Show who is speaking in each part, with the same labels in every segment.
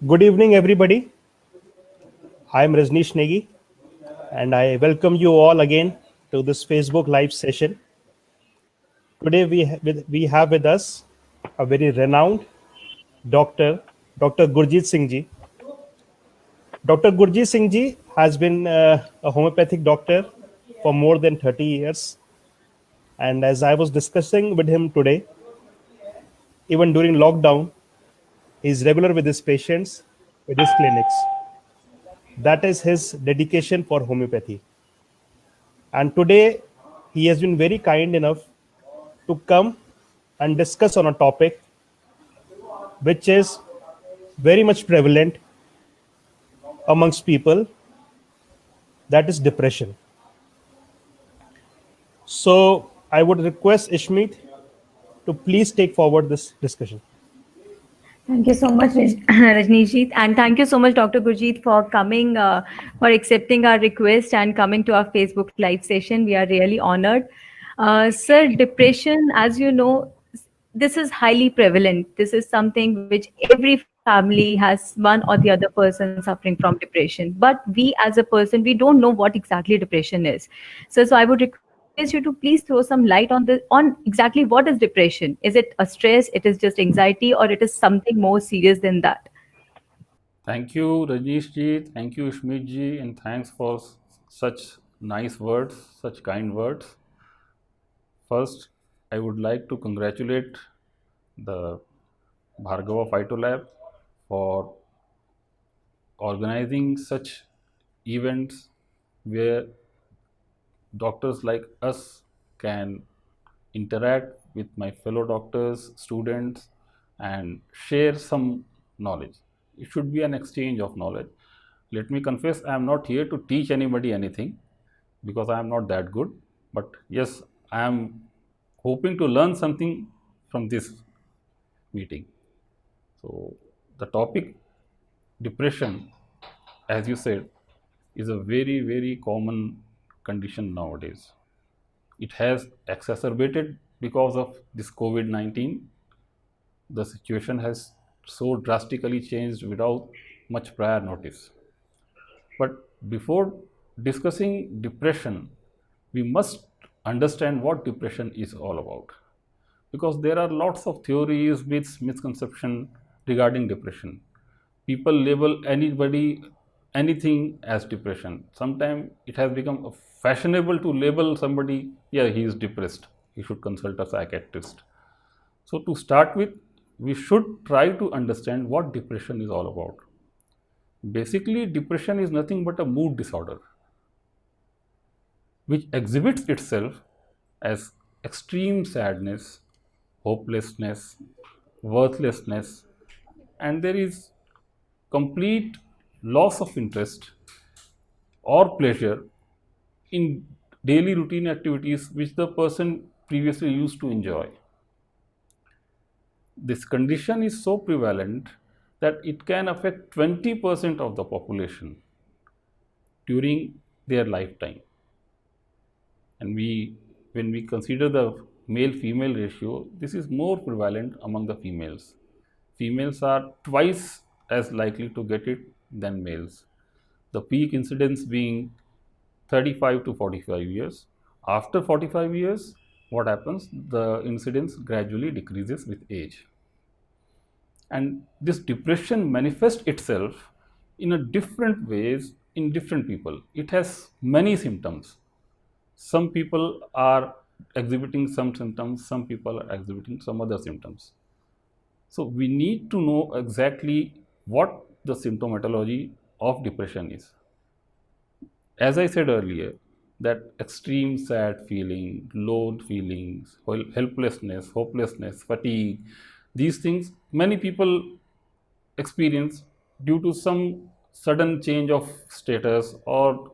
Speaker 1: Good evening, everybody. I am Rajneesh Negi, and I welcome you all again to this Facebook Live session. Today, we have with us a very renowned doctor, Dr. Gurjeet Singh Ji. Dr. Gurjeet Singh Ji has been a homeopathic doctor for more than 30 years. And as I was discussing with him today, even during lockdown, he is regular with his patients, with his clinics. That is his dedication for homeopathy. And today, he has been very kind enough to come and discuss on a topic which is very much prevalent amongst people, that is depression. So, I would request Ishmeet to please take forward this discussion.
Speaker 2: Thank you so much, Rajneeshjeet, and thank you so much, Dr. Gurjeet, for coming, for accepting our request and coming to our Facebook Live session. We are really honored. Sir, depression, as you know, this is highly prevalent. This is something which every family has one or the other person suffering from depression. But we, as a person, we don't know what exactly depression is. So I would request you to please throw some light on exactly what is depression. Is it a stress? It is just anxiety, or it is something more serious than that?
Speaker 3: Thank you, Rajneesh ji. Thank you, Ishmeet ji, and thanks for such nice words, such kind words. First, I would like to congratulate the Bhargava Phytolab for organizing such events where doctors like us can interact with my fellow doctors, students, and share some knowledge. It should be an exchange of knowledge. Let me confess, I am not here to teach anybody anything because I am not that good. But yes, I am hoping to learn something from this meeting. So, the topic depression, as you said, is a very, very common condition nowadays. It has exacerbated because of this COVID 19. The situation has so drastically changed without much prior notice. But before discussing depression, we must understand what depression is all about. Because there are lots of theories, myths, misconception regarding depression. People label anybody, anything as depression. Sometimes it has become fashionable to label somebody, yeah, he is depressed. He should consult a psychiatrist. So to start with, we should try to understand what depression is all about. Basically, depression is nothing but a mood disorder which exhibits itself as extreme sadness, hopelessness, worthlessness, and there is complete loss of interest or pleasure in daily routine activities which the person previously used to enjoy. This condition is so prevalent that it can affect 20% of the population during their lifetime. And when we consider the male female ratio, this is more prevalent among the females. Females are twice as likely to get it than males, the peak incidence being 35 to 45 years. After 45 years, what happens, the incidence gradually decreases with age. And this depression manifests itself in a different ways in different people. It has many symptoms. Some people are exhibiting some symptoms, some people are exhibiting some other symptoms. So we need to know exactly what the symptomatology of depression is. As I said earlier, that extreme sad feeling, low feelings, helplessness, hopelessness, fatigue, these things many people experience due to some sudden change of status or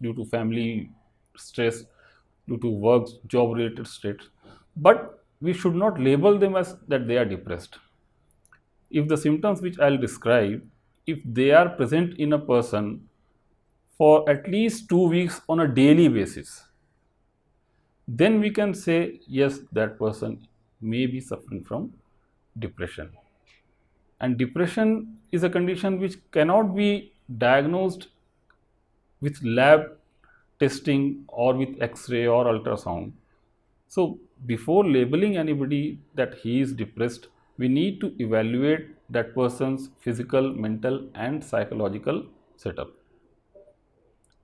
Speaker 3: due to family stress, due to work, job related stress. But we should not label them as that they are depressed. If the symptoms which I'll describe, if they are present in a person for at least 2 weeks on a daily basis, then we can say, yes, that person may be suffering from depression. And depression is a condition which cannot be diagnosed with lab testing or with X-ray or ultrasound. So before labeling anybody that he is depressed, we need to evaluate that person's physical, mental, and psychological setup.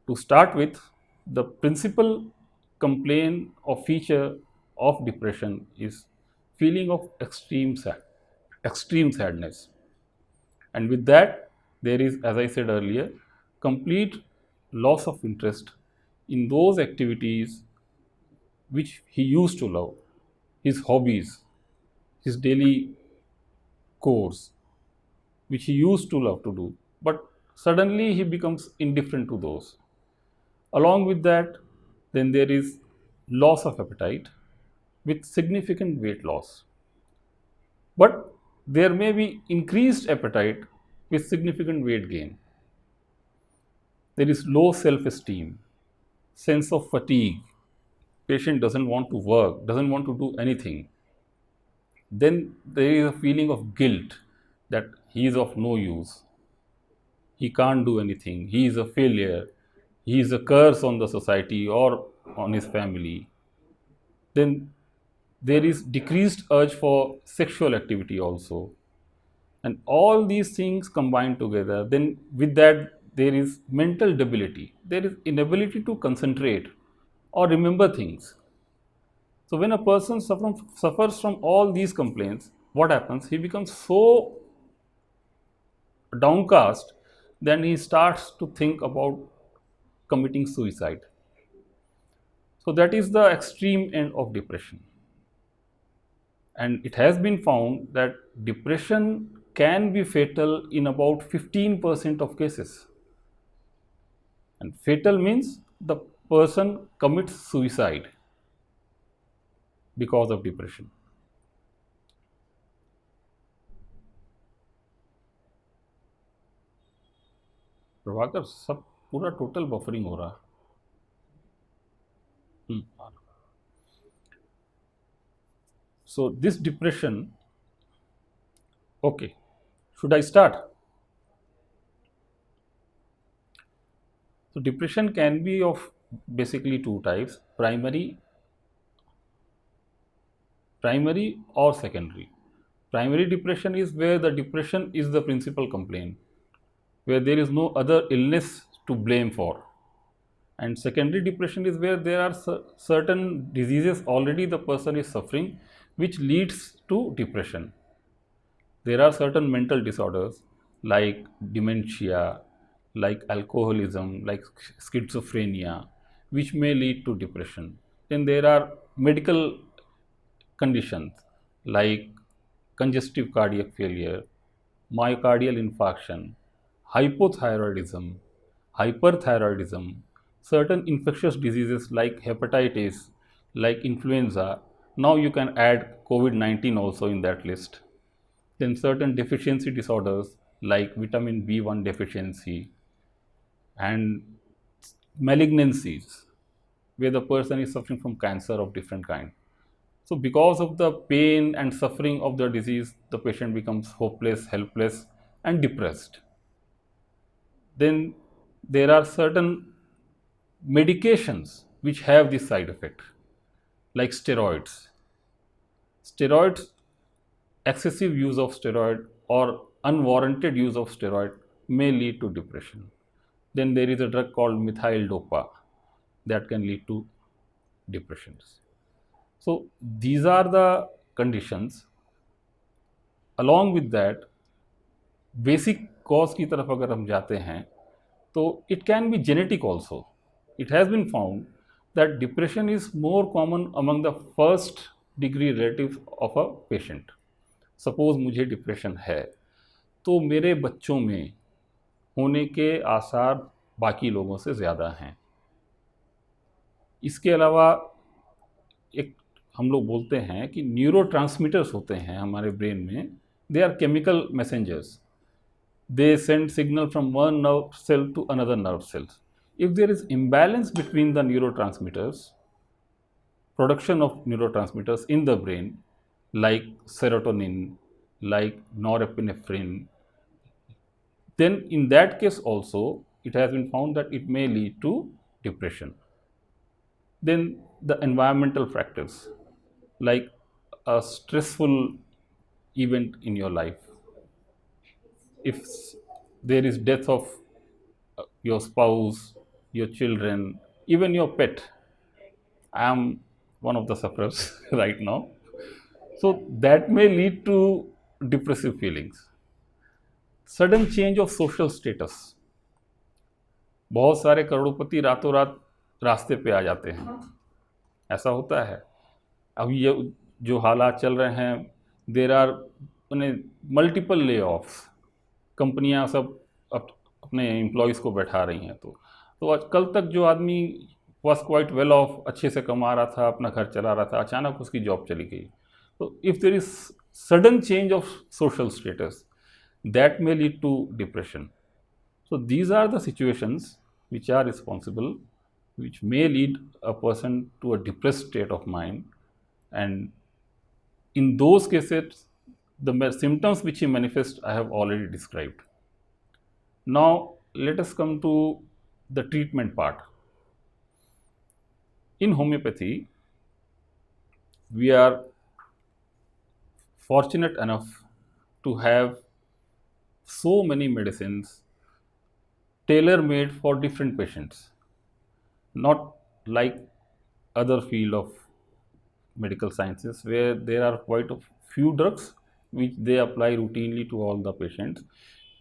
Speaker 3: To start with, the principal complaint or feature of depression is feeling of extreme sadness. And with that, there is, as I said earlier, complete loss of interest in those activities which he used to love, his hobbies, his daily chores, which he used to love to do. But suddenly he becomes indifferent to those. Along with that, then there is loss of appetite with significant weight loss. But there may be increased appetite with significant weight gain. There is low self esteem, sense of fatigue. Patient doesn't want to work, doesn't want to do anything. Then there is a feeling of guilt that he is of no use. He can't do anything. He is a failure. He is a curse on the society or on his family. Then there is decreased urge for sexual activity also. And all these things combined together, then with that, there is mental debility. There is inability to concentrate or remember things. So when a person suffers from all these complaints, what happens? He becomes so downcast, then he starts to think about committing suicide. So that is the extreme end of depression. And it has been found that depression can be fatal in about 15% of cases. And fatal means the person commits suicide because of depression. Prabhakar सब पूरा total buffering हो रहा So this depression, okay, should I start? So depression can be of basically two types, primary or secondary. Primary depression is where the depression is the principal complaint, where there is no other illness to blame for. And secondary depression is where there are certain diseases already the person is suffering, which leads to depression. There are certain mental disorders like dementia, like alcoholism, like schizophrenia, which may lead to depression. Then there are medical conditions like congestive cardiac failure, myocardial infarction, hypothyroidism, hyperthyroidism, certain infectious diseases like hepatitis, like influenza. Now you can add COVID-19 also in that list. Then certain deficiency disorders like vitamin B1 deficiency and malignancies where the person is suffering from cancer of different kind. So because of the pain and suffering of the disease, the patient becomes hopeless, helpless and depressed. Then there are certain medications which have this side effect like steroids. Excessive use of steroid or unwarranted use of steroid may lead to depression. Then there is a drug called methyl dopa that can lead to depressions. So these are the conditions. Along with that, basic cause की तरफ अगर हम जाते हैं तो it can be genetic also. It has been found that depression is more common among the first degree relatives of a patient. Suppose मुझे depression है तो मेरे बच्चों में होने के आसार बाकी लोगों से ज़्यादा हैं. इसके अलावा एक हम लोग बोलते हैं कि न्यूरोट्रांसमीटर्स होते हैं हमारे ब्रेन में. They are chemical messengers. They send signal from one nerve cell to another nerve cell. If there is imbalance between the neurotransmitters, production of neurotransmitters in the brain, like serotonin, like norepinephrine, then in that case also it has been found that it may lead to depression. Then the environmental factors, like a stressful event in your life. If there is death of your spouse, your children, even your pet. I am one of the sufferers right now. So that may lead to depressive feelings. Sudden change of social status. बहुत सारे करोड़पति रातों रात रास्ते पे आ जाते हैं, ऐसा होता है. अब ये जो हालात चल रहे हैं, देर आर मल्टीपल ले ऑफ्स, कंपनियां सब अपने एम्प्लॉयज़ को बैठा रही हैं. तो आज कल तक जो आदमी वॉज क्वाइट वेल ऑफ, अच्छे से कमा रहा था, अपना घर चला रहा था, अचानक उसकी जॉब चली गई. तो if there is sudden change of social status, that may lead to depression. So these are the situations which are responsible, which may lead a person to a depressed state of mind. And in those cases, the symptoms which he manifests, I have already described. Now let us come to the treatment part. In homeopathy, we are fortunate enough to have so many medicines tailor-made for different patients, not like other field of medical sciences where there are quite a few drugs which they apply routinely to all the patients.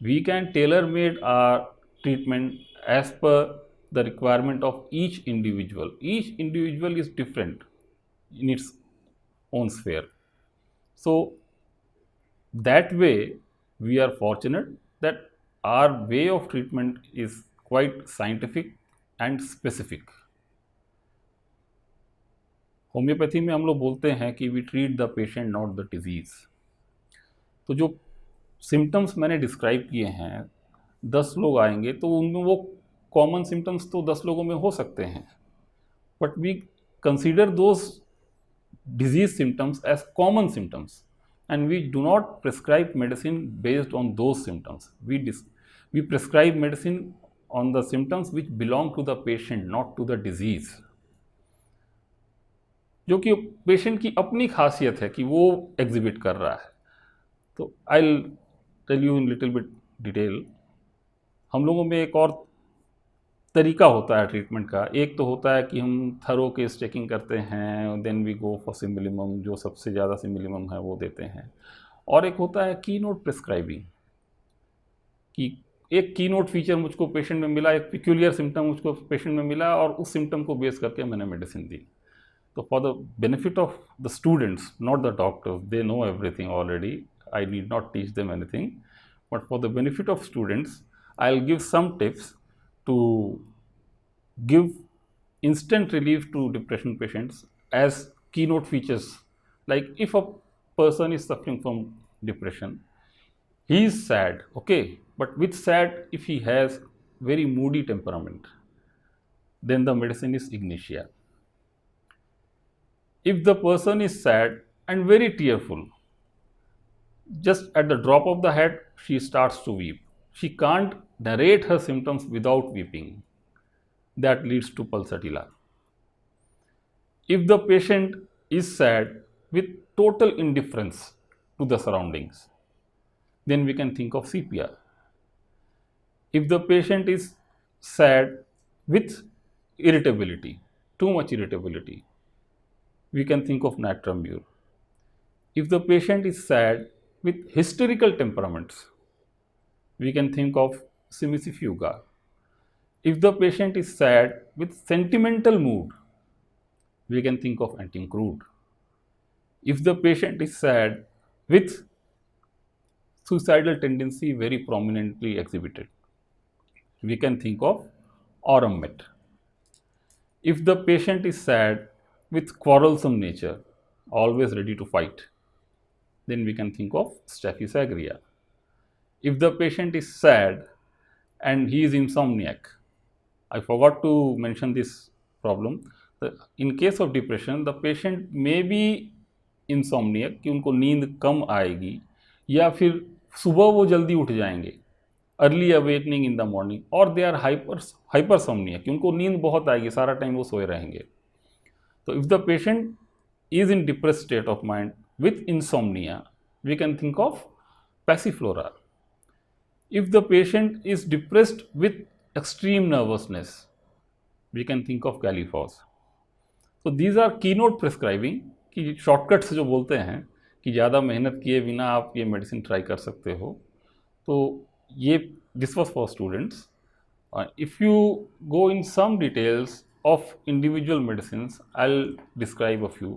Speaker 3: We can tailor-made our treatment as per the requirement of each individual. Each individual is different in its own sphere. So that way we are fortunate that our way of treatment is quite scientific and specific. Homoeopathy में हम लोग बोलते हैं कि we treat the patient not the disease. तो जो symptoms मैंने describe किए हैं, 10 लोग आएंगे तो उनमें वो कॉमन सिम्टम्स तो 10 लोगों में हो सकते हैं, but we consider those disease symptoms as common symptoms. And we do not prescribe medicine based on those symptoms. We prescribe medicine on the symptoms which belong to the patient, not to the disease. जो कि patient की अपनी खासियत है कि वो exhibit कर रहा है. तो I'll tell you in little bit detail. हम लोगों में एक और तरीका होता है ट्रीटमेंट का. एक तो होता है कि हम थरो केस चेकिंग करते हैं, then we go for simillimum, जो सबसे ज़्यादा सिमिलिमम है वो देते हैं. और एक होता है की नोट प्रिस्क्राइबिंग, कि एक की नोट फीचर मुझको पेशेंट में मिला, एक पिक्यूलियर सिम्टम मुझको पेशेंट में मिला और उस सिम्टम को बेस करके मैंने मेडिसिन दी. तो for the benefit of the students, not the doctors, they know everything already, I need not teach them anything, but for the benefit of students I will give some tips to give instant relief to depression patients as keynote features. Like if a person is suffering from depression, he is sad, okay, but with sad, if he has very moody temperament, then the medicine is Ignitia. If the person is sad and very tearful, just at the drop of the hat, she starts to weep. She can't narrate her symptoms without weeping. That leads to pulsatilla. If the patient is sad with total indifference to the surroundings, then we can think of sepia. If the patient is sad with irritability, too much irritability, we can think of natrum. If the patient is sad with hysterical temperaments, we can think of simicifuga. If the patient is sad with sentimental mood, we can think of antincrude. If the patient is sad with suicidal tendency very prominently exhibited, we can think of aurum met. If the patient is sad with quarrelsome nature, always ready to fight, then we can think of Staphylococcus aureus. If the patient is sad and he is insomniac, I forgot to mention this problem. In case of depression, the patient may be insomniac, कि उनको नींद कम आएगी या फिर सुबह वो जल्दी उठ जाएंगे. Early awakening in the morning, और दे आर हाइपरसोमनिया, कि उनको नींद बहुत आएगी, सारा टाइम वो सोए रहेंगे. तो if the patient is in depressed state of mind with insomnia, we can think of passiflora. If the patient is depressed with extreme nervousness, we can think of Gallifos. So these are keynote prescribing, कि shortcuts जो बोलते हैं कि ज़्यादा मेहनत किए बिना आप ये मेडिसिन ट्राई कर सकते हो. तो ये this was for students. If you go in some details of individual medicines, I'll describe a few.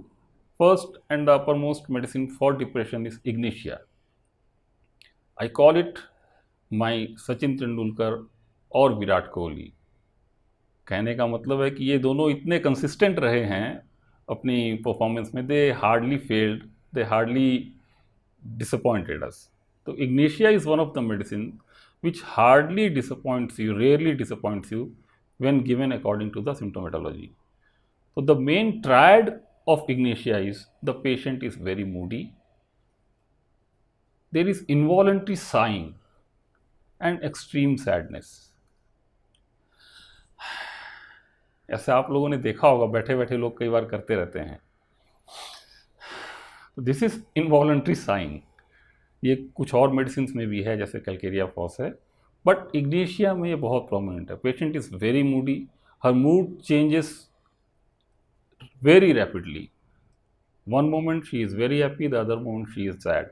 Speaker 3: First and the uppermost medicine for depression is Ignitia. I call it my Sachin Tendulkar और विराट कोहली. कहने का मतलब है कि ये दोनों इतने consistent रहे हैं अपनी परफॉर्मेंस में, दे हार्डली फेल्ड, दे हार्डली डिसअपॉइंटेड अस. तो Ignitia is one of the medicine which hardly disappoints you, rarely disappoints you when given according to the symptomatology. So the main triad of Ignitia is the patient is very moody, there is involuntary sighing and extreme sadness. ऐसे आप लोगों ने देखा होगा, बैठे बैठे लोग कई बार करते रहते हैं. This is involuntary saying. ये कुछ और मेडिसिन में भी है, जैसे कैलकेरिया फॉस है, बट इग्निशिया में ये बहुत प्रोमिनेंट है. Patient is very Moody, her mood changes very rapidly. One moment she is very happy, the other moment she is sad.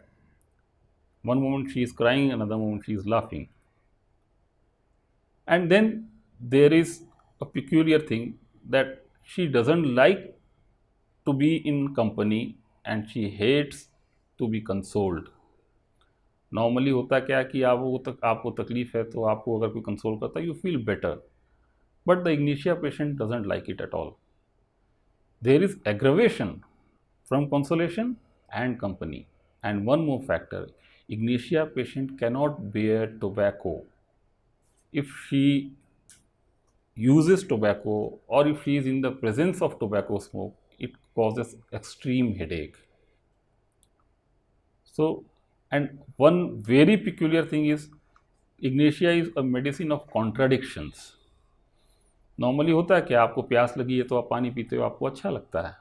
Speaker 3: One moment she is crying, another moment she is laughing. And then there is a peculiar thing that she doesn't like to be in company and she hates to be consoled. Normally होता क्या कि आपको तकलीफ है तो आपको अगर कोई कंसोल करता है, you feel better. But the Ignitia patient doesn't like it at all. There is aggravation from consolation and company. And one more factor, Ignitia patient cannot bear tobacco. If she uses tobacco or if she is in the presence of tobacco smoke, it causes extreme headache. So, and one very peculiar thing is, Ignitia is a medicine of contradictions. Normally होता है कि आपको प्यास लगी है तो आप पानी पीते हो, आपको अच्छा लगता है.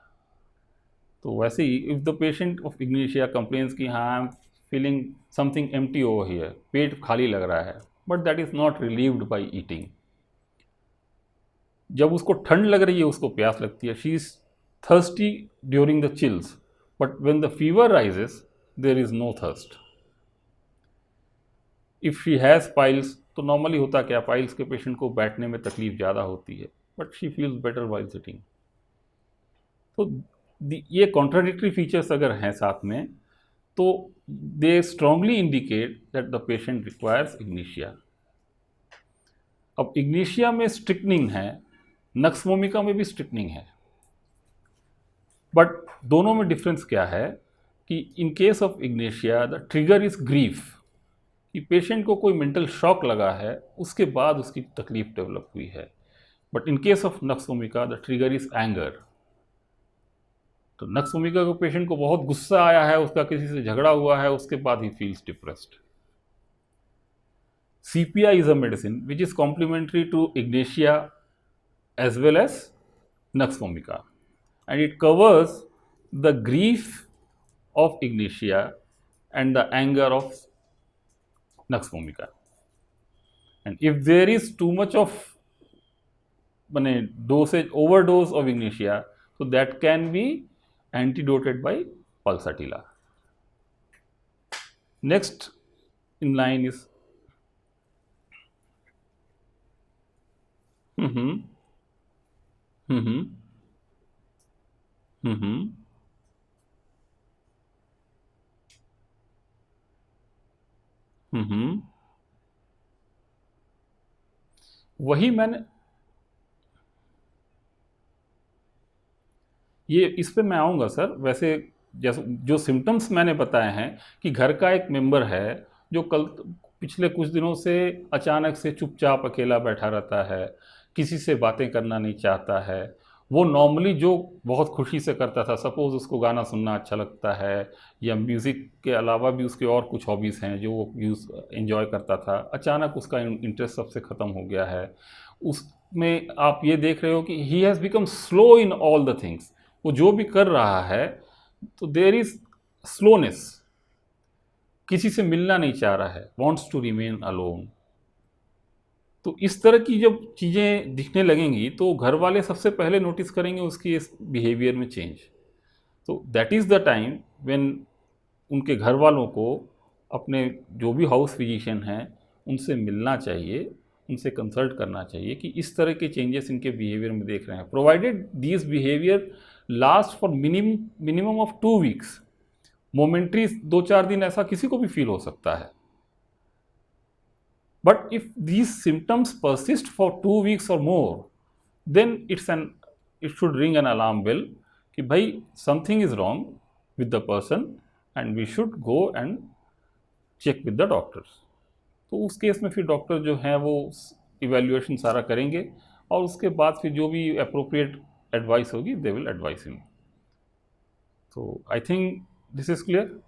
Speaker 3: तो वैसे ही if the patient of Ignatia complains कि हाँ I am feeling something empty over here, पेट खाली लग रहा है, but that is not relieved by eating. जब उसको ठंड लग रही है, उसको प्यास लगती है, she is thirsty during the chills, but when the fever rises there is no thirst. If she has piles, तो नॉर्मली होता क्या, पाइल्स के पेशेंट को बैठने में तकलीफ ज़्यादा होती है, but she feels better while sitting. तो ये कॉन्ट्राडिक्टरी फीचर्स अगर हैं साथ में, तो they strongly indicate that the patient requires Ignatia. अब इग्निशिया में स्ट्रिक्निंग है, नक्समोमिका में भी स्ट्रिक्निंग है, बट दोनों में डिफरेंस क्या है कि इन case of Ignatia the trigger is grief, कि पेशेंट को कोई मेंटल शॉक लगा है, उसके बाद उसकी तकलीफ डेवलप हुई है. But in case of nux vomica the trigger is anger. तो नक्समोमिका को पेशेंट को बहुत गुस्सा आया है, उसका किसी से झगड़ा हुआ है, उसके बाद he feels depressed. CPI is a medicine which is complementary to Ignitia as well as Nux vomica, and it covers the grief of Ignitia and the anger of Nux vomica. And if there is too much of overdose of Ignitia, so that can be antidoted by Pulsatilla. Next in line is वही मैंने ये इस पे मैं आऊँगा sir. वैसे जैसे जो सिम्टम्स मैंने बताए हैं कि घर का एक मेंबर है जो पिछले कुछ दिनों से अचानक से चुपचाप अकेला बैठा रहता है, किसी से बातें करना नहीं चाहता है, वो नॉर्मली जो बहुत खुशी से करता था, सपोज उसको गाना सुनना अच्छा लगता है या म्यूज़िक के अलावा भी उसके और कुछ हॉबीज़ हैं जो वो यूज़ एंजॉय करता था, अचानक उसका इंटरेस्ट सबसे ख़त्म हो गया है। उसमें आप ये देख रहे हो कि he has become slow in all the things. वो जो भी कर रहा है तो देयर इज़ स्लोनेस, किसी से मिलना नहीं चाह रहा है, वॉन्ट्स टू रिमेन अलोन। तो इस तरह की जब चीज़ें दिखने लगेंगी तो घर वाले सबसे पहले नोटिस करेंगे उसकी इस बिहेवियर में चेंज। तो that is the time when उनके घर वालों को अपने जो भी हाउस फिजिशियन हैं उनसे मिलना चाहिए, उनसे कंसल्ट करना चाहिए कि इस तरह के चेंजेस इनके बिहेवियर में देख रहे हैं, provided this behaviour last for minimum of 2 weeks. Momentary 2-4 दिन ऐसा किसी को भी फील हो सकता है, but if these symptoms persist for 2 weeks or more, then it should ring an alarm bell कि भाई something is wrong with the person and we should go and check with the doctors। तो उस case में फिर doctor जो हैं वो evaluation सारा करेंगे और उसके बाद फिर जो भी अप्रोप्रिएट एडवाइस होगी दे विल एडवाइस हिम। तो I think this is clear.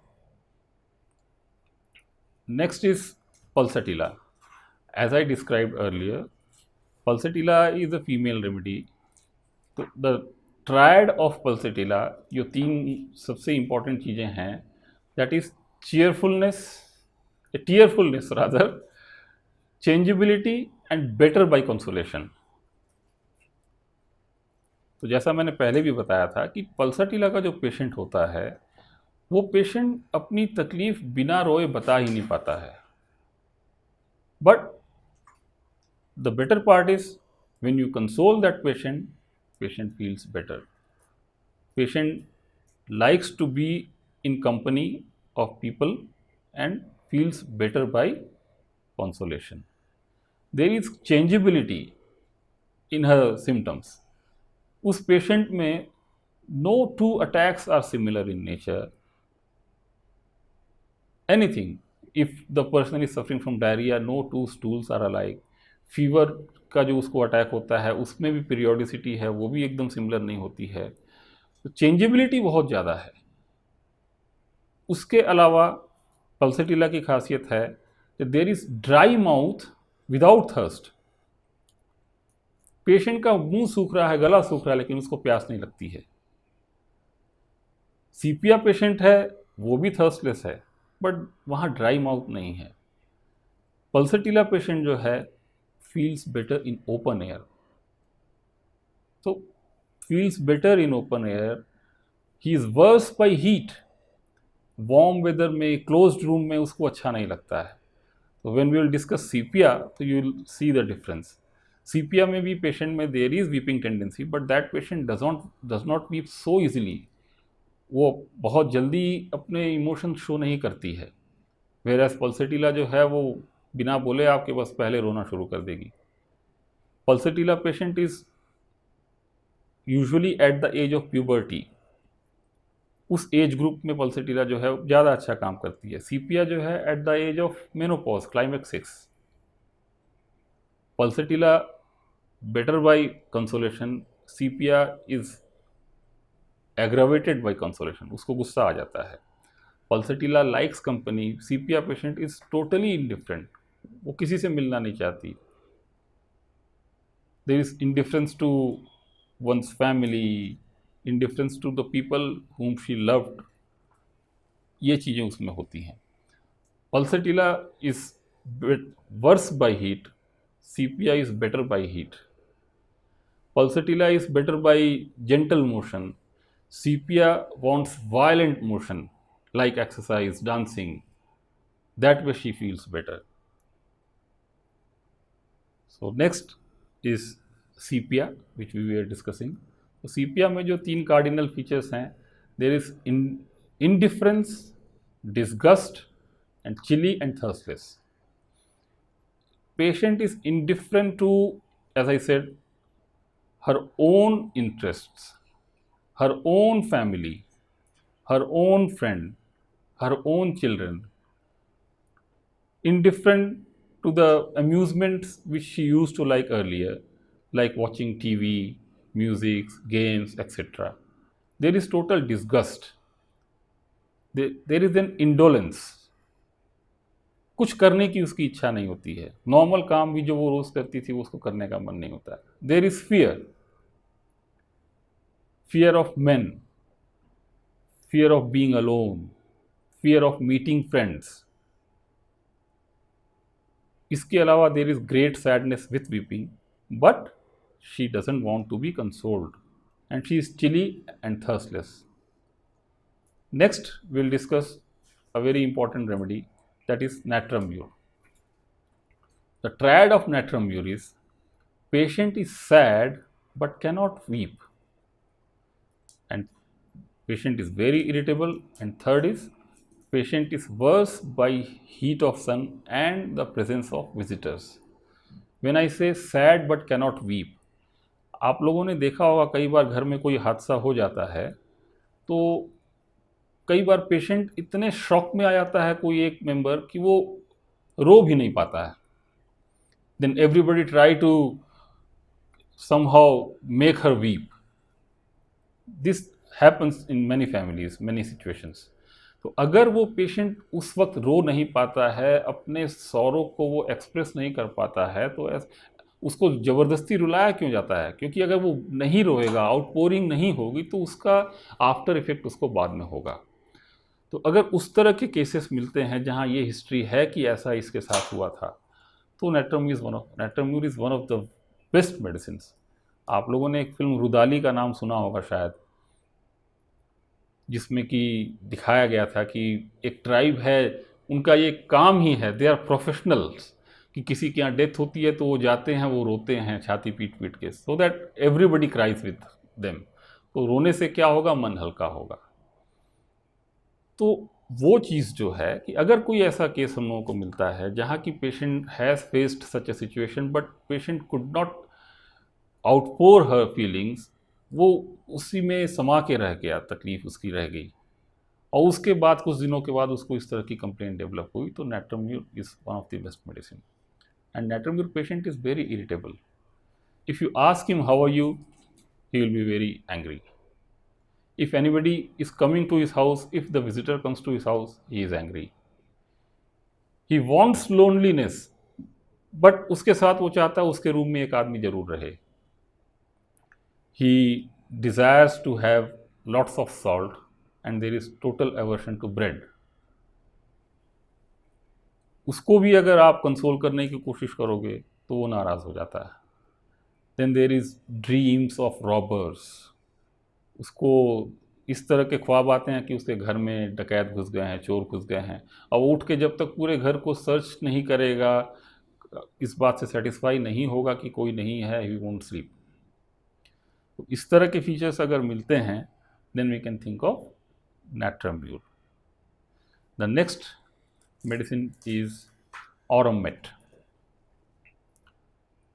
Speaker 3: Next is Pulsatilla. As I described earlier, pulsatilla is a female remedy। तो द ट्रायड ऑफ पल्सटिला, जो 3 सबसे इंपॉर्टेंट चीज़ें हैं, that is tearfulness rather, changeability and better by consolation. तो जैसा मैंने पहले भी बताया था कि पल्सटिला का जो पेशेंट होता है वो पेशेंट अपनी तकलीफ बिना रोए बता ही नहीं पाता है, but the better part is when you console that patient, patient feels better, patient likes to be in company of people and feels better by consolation। there is changeability in her symptoms। उस patient में no two attacks are similar in nature। anything, if the person is suffering from diarrhea, no two stools are alike। Fever का जो उसको attack होता है उसमें भी periodicity है, वो भी एकदम सिमिलर नहीं होती है। तो चेंजेबिलिटी बहुत ज़्यादा है। उसके अलावा पल्सटिला की खासियत है कि there is dry mouth without thirst. Patient का मुंह सूख रहा है, गला सूख रहा है, लेकिन उसको प्यास नहीं लगती है। सीपिया पेशेंट है वो भी थर्स्टलेस है, बट वहाँ ड्राई माउथ नहीं है। पल्सटिला पेशेंट जो है feels better in open air। so feels better in open air, he is worse by heat। warm weather में closed room में उसको अच्छा नहीं लगता है। तो when we will discuss sepia तो you will see the difference। sepia में भी patient में there is weeping tendency, but that patient does not weep so easily। वो बहुत जल्दी अपने इमोशन शो नहीं करती है, whereas पल्सटिला जो है वो बिना बोले आपके बस पहले रोना शुरू कर देगी। Pulsatilla patient is usually at the age of puberty. उस एज ग्रुप में पल्सटिला जो है ज़्यादा अच्छा काम करती है। सीपिया जो है at the age of menopause, climax 6। Pulsatilla better by consolation, sepia is aggravated by consolation, उसको गुस्सा आ जाता है। Pulsatilla likes company, sepia patient is totally indifferent, वो किसी से मिलना नहीं चाहती। there is indifference to one's family, indifference to the people whom she loved। ये चीज़ें उसमें होती हैं। Pulsatilla is worse by heat, sepia is better by heat। Pulsatilla is better by gentle motion, sepia wants violent motion like exercise, dancing। that way she feels better। so next is sepia which we were discussing। तो sepia में जो 3 cardinal features हैं, there is indifference, disgust and chilly and thirstless। patient is indifferent to, as I said, her own interests, her own family, her own friend, her own children, indifferent to the amusements which she used to like earlier, like watching TV, music, games, etc. There is total disgust. There is an indolence. कुछ करने की उसकी इच्छा नहीं होती है. Normal काम भी जो वो रोज करती थी उसको करने का मन नहीं होता है. There is fear of men, fear of being alone, fear of meeting friends. इसके अलावा there is great sadness with weeping, but she doesn't want to be consoled and she is chilly and thirstless. Next, we'll discuss a very important remedy, that is natrum mur. The triad of natrum mur is patient is sad but cannot weep, and patient is very irritable, and third is patient is worse by heat of sun and the presence of visitors. When I say sad but cannot weep, आप लोगों ने देखा होगा कई बार घर में कोई हादसा हो जाता है तो कई बार पेशेंट इतने शॉक में आ जाता है कोई एक मेंबर कि वो रो भी नहीं पाता है. Then everybody try to somehow make her weep. This happens in many families, many situations. तो अगर वो पेशेंट उस वक्त रो नहीं पाता है, अपने सौरों को वो एक्सप्रेस नहीं कर पाता है, तो उसको ज़बरदस्ती रुलाया क्यों जाता है? क्योंकि अगर वो नहीं रोएगा, आउटपोरिंग नहीं होगी, तो उसका आफ्टर इफेक्ट उसको बाद में होगा. तो अगर उस तरह के केसेस मिलते हैं जहां ये हिस्ट्री है कि ऐसा इसके साथ हुआ था, तो natrum mur is one of the best medicine. आप लोगों ने एक फिल्म रुदाली का नाम सुना होगा शायद, जिसमें कि दिखाया गया था कि एक ट्राइब है, उनका ये काम ही है, दे आर प्रोफेशनल्स, कि किसी के यहाँ डेथ होती है तो वो जाते हैं, वो रोते हैं छाती पीट पीट के, so that everybody cries with them. तो रोने से क्या होगा? मन हल्का होगा. तो वो चीज़ जो है कि अगर कोई ऐसा केस हम लोगों को मिलता है जहाँ की patient has faced such a situation but patient could not outpour her feelings, वो उसी में समा के रह गया, तकलीफ उसकी रह गई, और उसके बाद कुछ दिनों के बाद उसको इस तरह की कंप्लेंट डेवलप हुई, तो natrum mur is one of the best medicine. And natrum mur patient is very irritable. If you ask him how are you, he will be very angry. If anybody is coming to his house, if the visitor comes to his house, he is angry. He wants loneliness, but उसके साथ वो चाहता है उसके room में एक आदमी जरूर रहे. He desires to have lots of salt and there is total aversion to bread. उसको भी अगर आप कंसोल करने की कोशिश करोगे तो वो नाराज़ हो जाता है. Then there is dreams of robbers. उसको इस तरह के ख्वाब आते हैं कि उसके घर में डकैत घुस गए हैं, चोर घुस गए हैं, और वो उठ के जब तक पूरे घर को सर्च नहीं करेगा, इस बात से सेटिस्फाई नहीं होगा कि कोई नहीं है, ही वोंट स्लीप. तो इस तरह के फीचर्स अगर मिलते हैं, then we can think of natrum mur. The next medicine is Aurum-met.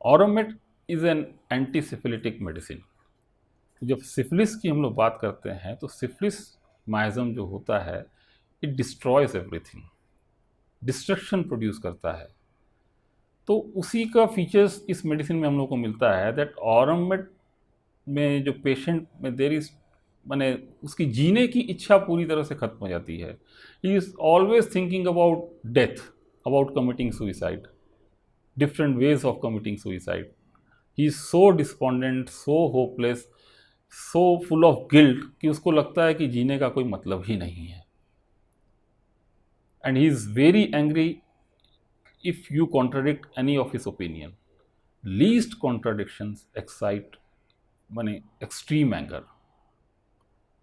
Speaker 3: Aurum-met is an antisyphilitic medicine. जब सिफिलिस की हम लोग बात करते हैं तो सिफिलिस माइजम जो होता है, it destroys everything, destruction produce करता है. तो उसी का फीचर्स इस मेडिसिन में हम लोग को मिलता है, दैट Aurum-met में जो पेशेंट में देर इज माने उसकी जीने की इच्छा पूरी तरह से खत्म हो जाती है. He is always thinking about death, about committing suicide, different ways of committing suicide. He is so despondent, so hopeless, so full of guilt कि उसको लगता है कि जीने का कोई मतलब ही नहीं है. And he is very angry if you contradict any of his opinion. Least contradictions excite माने extreme anger,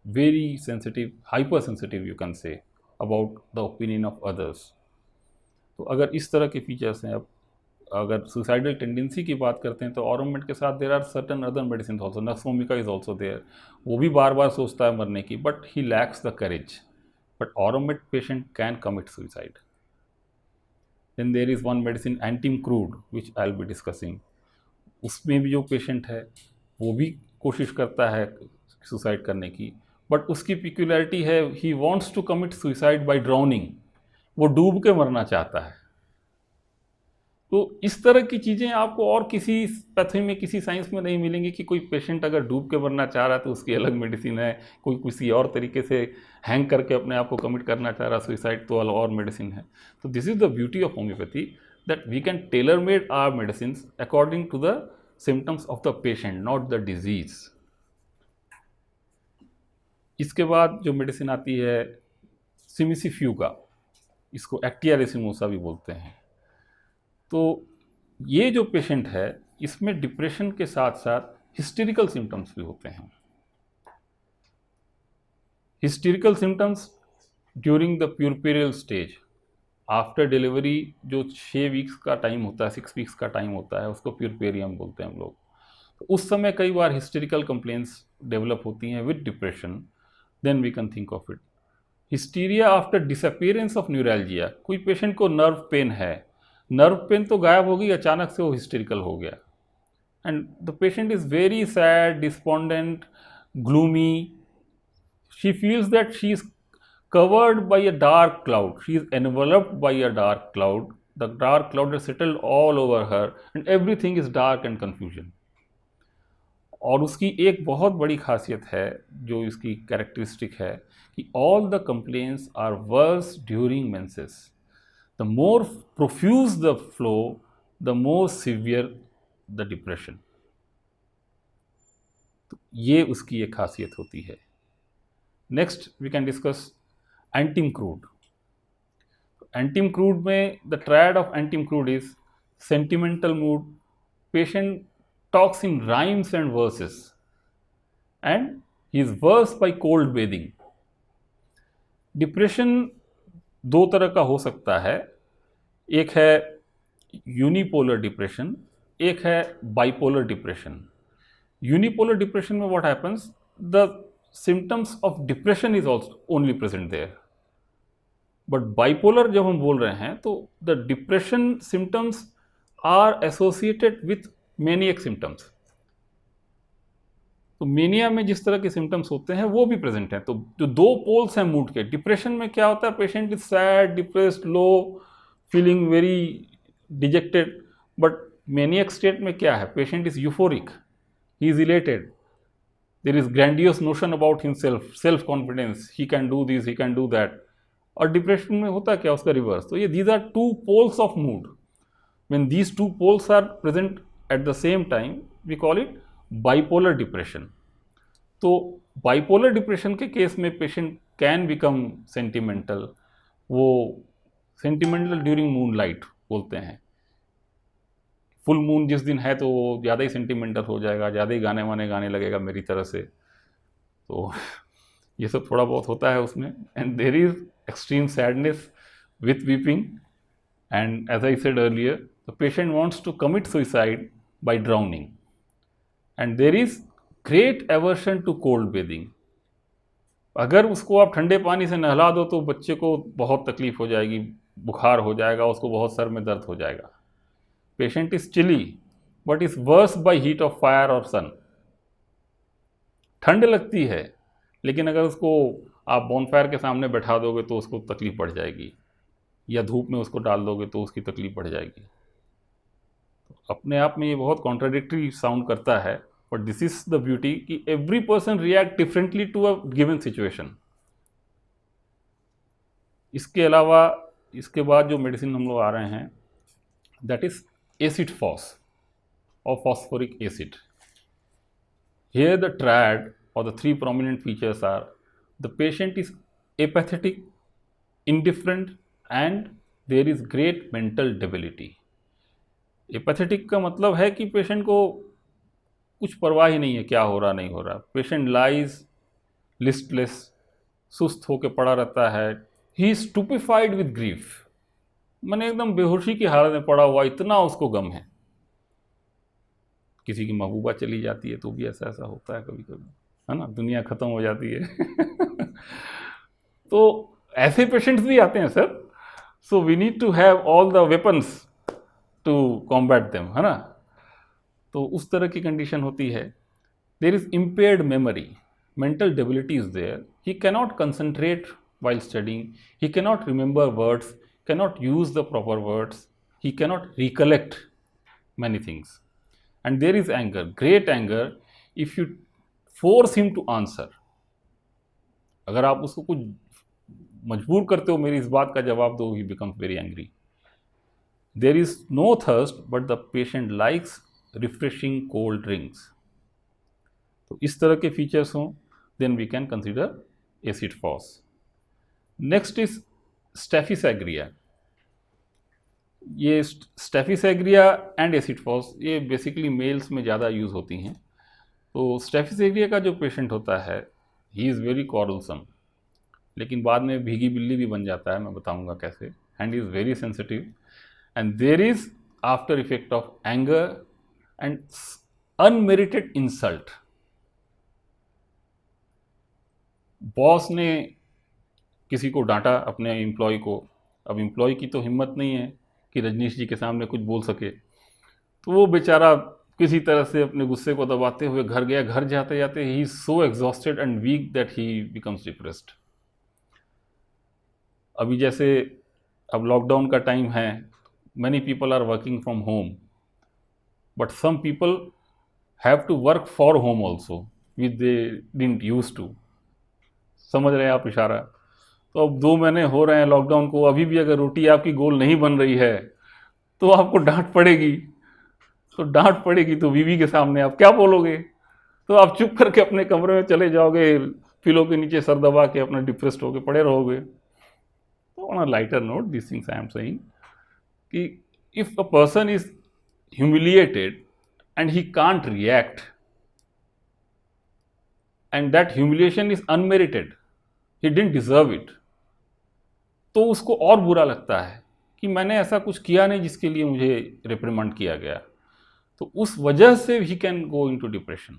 Speaker 3: very sensitive, hyper sensitive you can say about the opinion of others. तो अगर इस तरह के फीचर्स हैं, अब अगर सुसाइडल टेंडेंसी की बात करते हैं तो Aurum-met के साथ there are certain other medicine also. Nux vomica is also there. वो भी बार बार सोचता है मरने की, but he lacks the courage. But Aurum-met patient can commit suicide. Then there is one medicine antim crude which I will be discussing. उसमें भी जो पेशेंट है वो भी कोशिश करता है सुसाइड करने की, बट उसकी पिक्यूलरिटी है, he wants to commit suicide by drowning. वो डूब के मरना चाहता है. तो इस तरह की चीज़ें आपको और किसी पैथोलॉजी में, किसी साइंस में नहीं मिलेंगी कि कोई पेशेंट अगर डूब के मरना चाह रहा है तो उसकी अलग मेडिसिन है, कोई किसी और तरीके से हैंग करके अपने आप को कमिट करना चाह रहा है सुइसाइड, तो और मेडिसिन है। तो this is the beauty of homoeopathy, that we can tailor made our medicine according to the symptoms of the patient, not the disease. इसके बाद जो मेडिसिन आती है सिमिसिफ्यूगा, इसको एक्टिया रेसिनोसा भी बोलते हैं। तो ये जो पेशेंट है, इसमें डिप्रेशन के साथ साथ हिस्टेरिकल सिम्टम्स भी होते हैं। Hysterical symptoms during the puerperal stage, after delivery जो 6 वीक्स का टाइम होता है, 6 वीक्स का टाइम होता है, उसको प्यूरपेरियम बोलते हैं हम लोग। तो उस समय कई बार हिस्टेरिकल कंप्लेंट्स डेवलप होती हैं with depression, then we can think of it. Hysteria after disappearance of neuralgia, कोई पेशेंट को नर्व पेन है, नर्व पेन तो गायब हो गई, अचानक से वो हिस्टेरिकल हो गया, and the patient is very sad, despondent, gloomy, she feels that she is covered by a dark cloud, she is enveloped by a dark cloud, the dark cloud has settled all over her and everything is dark and confusion। और उसकी एक बहुत बड़ी खासियत है जो इसकी characteristic है कि all the complaints are worse during menses, the more profuse the flow, the more severe the depression। तो ये उसकी एक खासियत होती है। Next we can discuss antim crud. Antim crud में the triad of antim crud is sentimental mood, patient talks in rhymes and verses, and he is worse by cold bathing. Depression दो तरह का हो सकता है, एक है यूनिपोलर डिप्रेशन, एक है बाइपोलर डिप्रेशन। यूनिपोलर डिप्रेशन में what happens, the symptoms of depression is also only present there, but bipolar जब हम बोल रहे हैं तो the depression symptoms are associated with maniac symptoms। तो मेनिया में जिस तरह के सिम्टम्स होते हैं वो भी प्रेजेंट हैं। तो जो दो पोल्स हैं मूड के, डिप्रेशन में क्या होता है, patient is sad, depressed, low, feeling very dejected, but maniac state में क्या है, patient is euphoric, he is elated, there is grandiose notion about himself, self confidence, he can do this, he can do that। और depression में होता क्या, उसका reverse. तो ये these are two poles of mood, when these two poles are present at the same time we call it bipolar depression। तो bipolar depression के case में पेशेंट कैन बिकम सेंटिमेंटल, वो सेंटिमेंटल ड्यूरिंग मून लाइट बोलते हैं। Full moon जिस दिन है तो वो ज़्यादा ही सेंटिमेंटल हो जाएगा, ज़्यादा ही गाने वाने गाने लगेगा मेरी तरह से। तो ये सब थोड़ा बहुत होता है उसमें। And there is extreme sadness with weeping, and as I said earlier the patient wants to commit suicide by drowning, and there is great aversion to cold bathing. अगर उसको आप ठंडे पानी से नहला दो तो बच्चे को बहुत तकलीफ हो जाएगी, बुखार हो जाएगा, उसको बहुत सर में दर्द हो जाएगा। Patient is chilly but is worse by heat of fire और सन। ठंड लगती है लेकिन अगर उसको आप बॉनफायर के सामने बैठा दोगे तो उसको तकलीफ बढ़ जाएगी, या धूप में उसको डाल दोगे तो उसकी तकलीफ बढ़ जाएगी। तो अपने आप में ये बहुत कॉन्ट्राडिक्टरी साउंड करता है, but this is the beauty कि every person react differently to a given situation. इसके अलावा इसके बाद जो मेडिसिन हम लोग आ रहे हैं, that is acid phos or phosphoric acid। Here the triad or the three prominent features are the patient is apathetic, indifferent and there is great mental debility। एपैथेटिक का मतलब है कि पेशेंट को कुछ परवाह ही नहीं है क्या हो रहा नहीं हो रहा। पेशेंट लाइज लिस्टलेस, सुस्त होकर पड़ा रहता है। He is stupefied with grief, मैंने एकदम बेहोशी की हालत में पड़ा हुआ, इतना उसको गम है। किसी की महबूबा चली जाती है तो भी ऐसा होता है कभी कभी, है ना, दुनिया ख़त्म हो जाती है। तो ऐसे पेशेंट्स भी आते हैं sir. So we need to have all the weapons to combat them, है ना। तो उस तरह की कंडीशन होती है। There is impaired memory, mental debility is there, he cannot concentrate while studying, he cannot remember words, cannot use the proper words, he cannot recollect many things. And there is anger, great anger, if you force him to answer. अगर आप उसको कुछ मजबूर करते हो मेरी इस बात का जवाब दो, he becomes very angry. There is no thirst, but the patient likes refreshing cold drinks. तो इस तरह के फीचर्स हों, then we can consider acid FOS. Next is Staphysagria. ये स्टेफिसैग्रिया एंड एसिड फॉस ये बेसिकली मेल्स में ज़्यादा use होती हैं. तो स्टेफिसैग्रिया का जो पेशेंट होता है, ही इज़ वेरी कॉरलसम, लेकिन बाद में भीगी बिल्ली भी बन जाता है, मैं बताऊंगा कैसे. And is very sensitive and there is after effect of anger and unmerited insult. Boss ने किसी को डांटा अपने एम्प्लॉय को, अब एम्प्लॉय की तो हिम्मत नहीं है कि रजनीश जी के सामने कुछ बोल सके, तो वो बेचारा किसी तरह से अपने गुस्से को दबाते हुए घर गया. घर जाते जाते he is so exhausted and weak that he becomes depressed. अभी जैसे अब लॉकडाउन का टाइम है, many people are working from home, but some people have to work for home also which they didn't use to. समझ रहे हैं आप इशारा? तो अब 2 महीने हो रहे हैं लॉकडाउन को, अभी भी अगर रोटी आपकी गोल नहीं बन रही है तो आपको डांट पड़ेगी. तो डांट पड़ेगी तो बीवी के सामने आप क्या बोलोगे? तो आप चुप करके अपने कमरे में चले जाओगे, पिलो के नीचे सर दबा के अपना डिप्रेस्ड होके पड़े रहोगे. तो on a lighter note, this things I am saying कि if a person is humiliated and he can't react and that humiliation is unmerited, he didn't deserve it, तो उसको और बुरा लगता है कि मैंने ऐसा कुछ किया नहीं जिसके लिए मुझे रिप्रिमेंड किया गया. तो उस वजह से he can go into depression.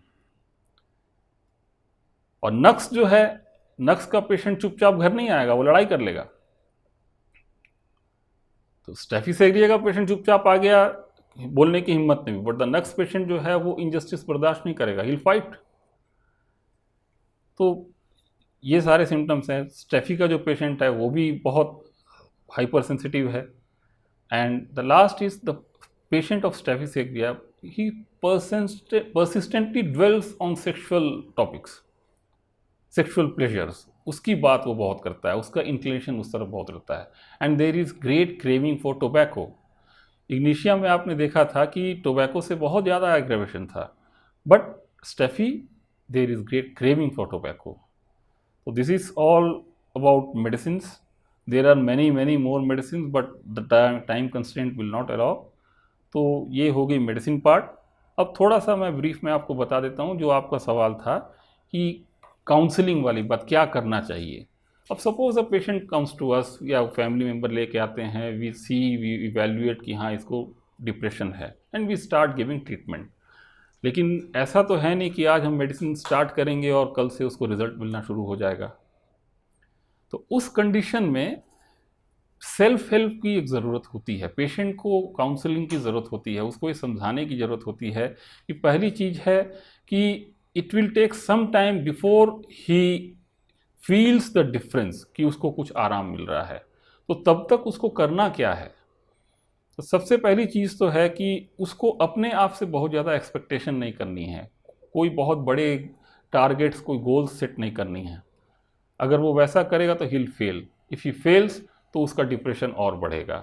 Speaker 3: और नक्स जो है, नक्स का पेशेंट चुपचाप घर नहीं आएगा, वो लड़ाई कर लेगा. तो स्टेफिसैग्रिया का पेशेंट चुपचाप आ गया, बोलने की हिम्मत नहीं, बट द नक्स पेशेंट जो है वो इनजस्टिस बर्दाश्त नहीं करेगा, ही विल फाइट. तो ये सारे सिम्टम्स हैं. स्टेफी का जो पेशेंट है वो भी बहुत हाइपर सेंसिटिव है. And the last is the patient of Staphysagria, he persistently dwells on sexual topics, sexual pleasures, उसकी बात वो बहुत करता है, उसका इंक्लिनेशन उस तरफ बहुत रहता है. And there is great craving for tobacco. Ignatia में आपने देखा था कि टोबैको से बहुत ज़्यादा एग्रेवेशन था, but Steffi there is great craving for tobacco. So this is all about medicines. There are many more medicines, but the time constraint will not allow. तो ये हो गई मेडिसिन पार्ट. अब थोड़ा सा मैं ब्रीफ में आपको बता देता हूँ जो आपका सवाल था कि काउंसलिंग वाली बात क्या करना चाहिए. अब suppose a patient comes to us, या फैमिली मेम्बर लेके आते हैं, वी इवेल्युएट कि हाँ इसको डिप्रेशन है, and we start giving treatment. लेकिन ऐसा तो है नहीं कि आज हम मेडिसिन स्टार्ट करेंगे और कल से उसको रिजल्ट मिलना शुरू हो जाएगा. तो उस कंडीशन में सेल्फ हेल्प की एक ज़रूरत होती है, पेशेंट को काउंसलिंग की ज़रूरत होती है, उसको ये समझाने की ज़रूरत होती है कि पहली चीज़ है कि it will take some time before he feels the difference, कि उसको कुछ आराम मिल रहा है. तो तब तक उसको करना क्या है? तो सबसे पहली चीज़ तो है कि उसको अपने आप से बहुत ज़्यादा एक्सपेक्टेशन नहीं करनी है, कोई बहुत बड़े टारगेट्स, कोई गोल्स सेट नहीं करनी है. अगर वो वैसा करेगा तो he will fail. If he fails तो उसका डिप्रेशन और बढ़ेगा.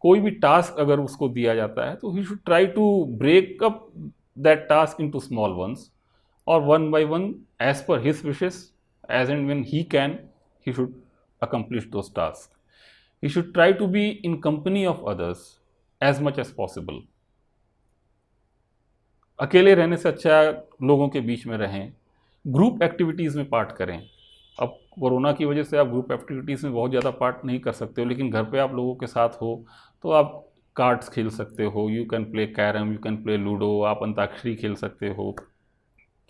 Speaker 3: कोई भी टास्क अगर उसको दिया जाता है तो he should try to break up that task into small ones, और one by one as per his wishes, as and when he can, he should accomplish those task. He should try to be in company of others as much as possible. अकेले रहने से अच्छा लोगों के बीच में रहें, group activities में part करें. अब कोरोना की वजह से आप ग्रुप एक्टिविटीज़ में बहुत ज़्यादा पार्ट नहीं कर सकते हो, लेकिन घर पे आप लोगों के साथ हो तो आप कार्ड्स खेल सकते हो, you can play carrom, you can play ludo, आप अंताक्षरी खेल सकते हो.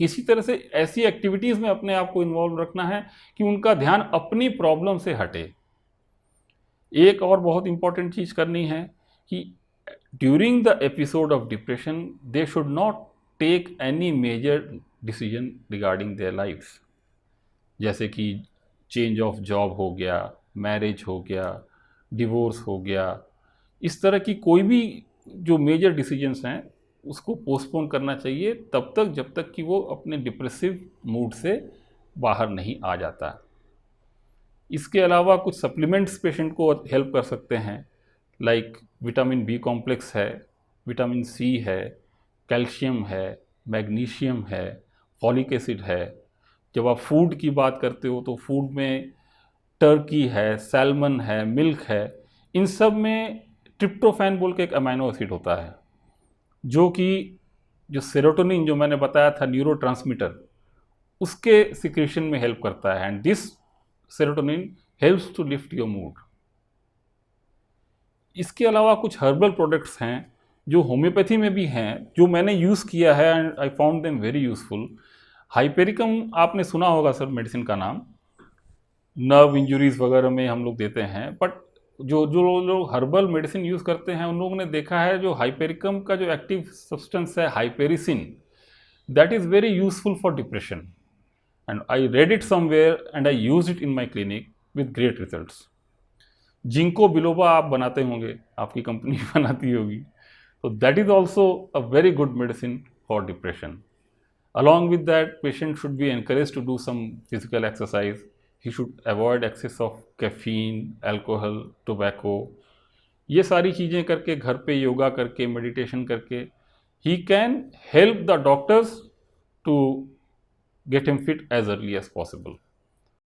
Speaker 3: किसी तरह से ऐसी एक्टिविटीज़ में अपने आप को इन्वॉल्व रखना है कि उनका ध्यान अपनी प्रॉब्लम से हटे. एक और बहुत इंपॉर्टेंट चीज़ करनी है कि during the episode of depression they should not take any major decision regarding their lifes, जैसे कि चेंज ऑफ जॉब हो गया, मैरिज हो गया, डिवोर्स हो गया, इस तरह की कोई भी जो मेजर डिसीजंस हैं उसको पोस्टपोन करना चाहिए तब तक जब तक कि वो अपने डिप्रेसिव मूड से बाहर नहीं आ जाता। इसके अलावा कुछ सप्लीमेंट्स पेशेंट को हेल्प कर सकते हैं, लाइक विटामिन बी कॉम्प्लेक्स है, विटामिन सी है, कैल्शियम है, मैग्नीशियम है, फॉलिक एसिड है। जब आप फूड की बात करते हो तो फूड में टर्की है, सैल्मन है, मिल्क है, इन सब में ट्रिप्टोफैन बोल के एक अमाइनो एसिड होता है जो कि जो सेरोटोनिन जो मैंने बताया था न्यूरोट्रांसमीटर, उसके सिक्रेशन में हेल्प करता है, and this serotonin helps to lift your mood. इसके अलावा कुछ हर्बल प्रोडक्ट्स हैं जो होम्योपैथी में भी हैं, जो मैंने यूज़ किया है and I found them very useful. Hypericum आपने सुना होगा सर, मेडिसिन का नाम, नर्व इंजरीज वगैरह में हम लोग देते हैं, बट जो जो लोग हर्बल मेडिसिन यूज़ करते हैं उन लोगों ने देखा है जो हाइपेरिकम का जो एक्टिव सब्सटेंस है hypericin, that is very useful for depression, and I read it somewhere and I use it in my clinic with great results. Ginkgo biloba आप बनाते होंगे, आपकी कंपनी बनाती होगी, so that is also a very good medicine for depression. Along with that, patient should be encouraged to do some physical exercise. He should avoid excess of caffeine, alcohol, tobacco. ये सारी चीज़ें करके, घर पे योगा करके, meditation करके, he can help the doctors to get him fit as early as possible.